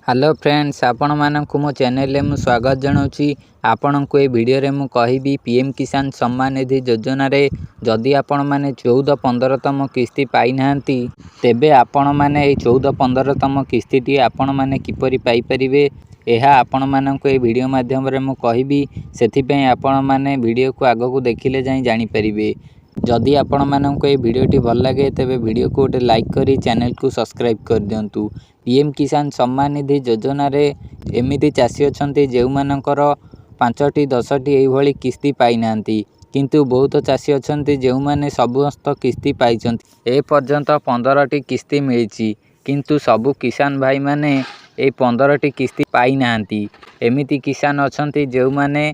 Hello friends, आपण मानकु मो channel रे मु स्वागत जनाउछि। आपणको ए वीडियो रे मु कहिबी पीएम किसान सम्मान निधि योजना रे जदि आपण माने 14-15तम किस्ती पाई नाहंती तेबे आपण माने ए 14-15तम किस्ती टी आपण माने किपरि पाई परिबे एहा आपण माननको ए वीडियो माध्यम रे मु कहिबी। सेथि पय आपण माने वीडियो को आगो को देखिले जाई जानि परिबे। जदि आपण माननको ए वीडियोटी भल लगे तेबे वीडियो को गोटे लाइक करी चैनल को सब्सक्राइब कर दियंतु। पीएम किसान सम्मान निधि योजना रे एमिति चासी अछंती जेउ मानकर 5टी 10टी एई भली किस्ती पाई नांती, किंतु बहुत चासी अछंती जेउ माने समस्त किस्ती पाइछंती। ए पर्यंत 15टी किस्ती मिलिछि, किंतु सबु किसान भाई माने ए 15टी किस्ती पाई नांती। एमिति किसान अछंती जेउ माने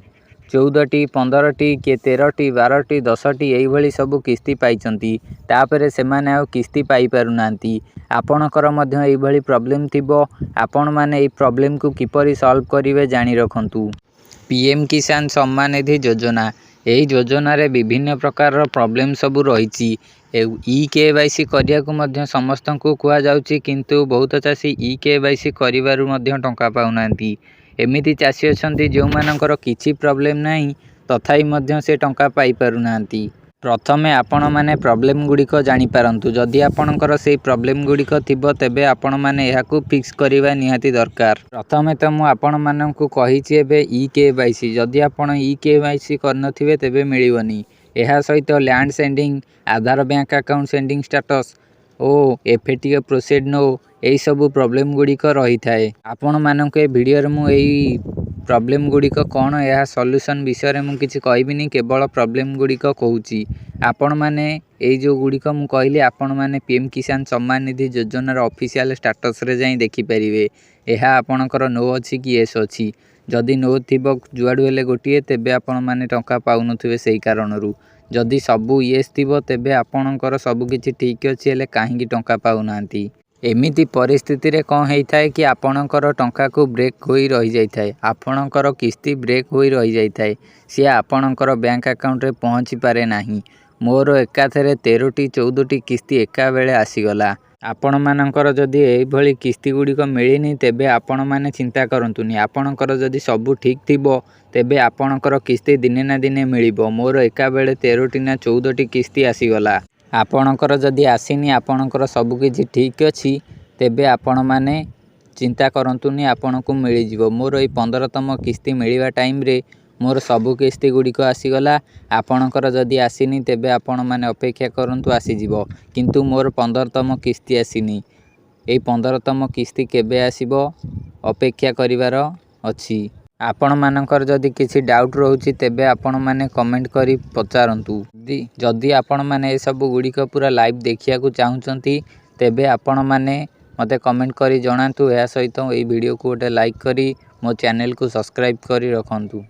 14टी 15टी के 13टी 12टी 10टी एई भली सबु किस्ती पाइछंती, तापरे से माने आ किस्ती पाई पारु नांती। आपणकर मध्य एई भली प्रॉब्लम थिबो, आपण माने एई प्रॉब्लम को किपरि सॉल्व करिवे जानि रखंतु। पीएम किसान सम्मान निधि योजना एई योजना रे विभिन्न प्रकार रो प्रॉब्लम सब रहिछि। ई केवाईसी करिया को मध्य समस्त को कुआ जाउछि, किंतु बहुत चासी ई केवाईसी करिवारु मध्य टंका पाउ नांती। एमिति चासी अछंती जो मानकर किछि प्रॉब्लम नाही तथाई मध्य से टंका पाई पारु नांती। प्रथमे आपण माने प्रॉब्लम गुडी को जानि पारंतु। जदि आपणकर से प्रॉब्लम गुडी को थिबो तेबे आपण माने एहा को फिक्स करिवा निहाती दरकार। प्रथमे त मु आपण माननकु कहिछि एबे ई केवाईसी जदि आपण ई केवाईसी करनथिबे तेबे मिलिवनी। एहा सहित लैंड सेंडिंग, आधार बैंक अकाउंट सेंडिंग स्टेटस ओ एफएटीओ प्रोसीड नो एई सब प्रॉब्लम गुडी को रही थाए। आपण माननको ए वीडियो रे मु एई प्रॉब्लम गुडी को कोन एहा सॉल्यूशन विषय रे मु किछि कहबिनी, केवल प्रॉब्लम गुडी को कहूछि। आपण माने एई जो गुडी को मु कहली आपण माने पीएम किसान सम्मान निधि योजना रो ऑफिशियल स्टेटस रे जाई देखि परिबे। एहा आपणकर नो अछि कि यस अछि। जदि नो थिबो जुआडू हेले गोटिए तेबे आपण माने टंका पाउनथिबे सेही कारणरू। जदि सबु यस थिबो तेबे आपणकर सबु किछि ठीक अछि, हेले काहे कि टंका पाउ नांती। एमिति परिस्थिति रे कोन हेई थाए कि आपणकर टंका को ब्रेक होई रहि जाई थाए, आपणकर किस्ती ब्रेक होई रहि जाई थाए, से आपणकर बैंक अकाउंट रे पहुंची पारे नाही। मोर एकाथरे 13टी 14टी किस्ती एका बेले आसीगला। आपण मानकर जदि एई भली किस्ती गुडी को मिलिनी तेबे आपण माने चिंता करंतुनी। आपणकर जदि सबु ठीक थिबो तेबे आपणकर किस्ती दिने ना दिने मिलिबो। मोर एका बेले 13टी ना 14टी किस्ती आसीगला। आपणकर जदि आसीनी, आपणकर सबु किछि ठीक अछि तेबे आपण माने चिंता करंतुनी, आपणकु मिलि जिवो। मोर एई 15तम किस्ती मिलिवा टाइम रे मोर सबु किस्ती गुडी को आसीगला। आपणकर जदि आसीनी तेबे आपण माने अपेक्षा करंतु आसी जिवो, किंतु मोर 15तम किस्ती आसीनी। एई 15तम किस्ती केबे आसीबो अपेक्षा करिवार अछि। आपण मानकर जदि किछि डाउट रहउछि तेबे आपण माने कमेंट करी पचारंतु। जदि आपण माने ए सब गुडी को पूरा लाइव देखिया को चाहुचंती तेबे आपण माने मते कमेंट करी जणांतु। एहा सहित एई वीडियो को गोटे लाइक करी मो चैनल को सब्सक्राइब करी रखंतु।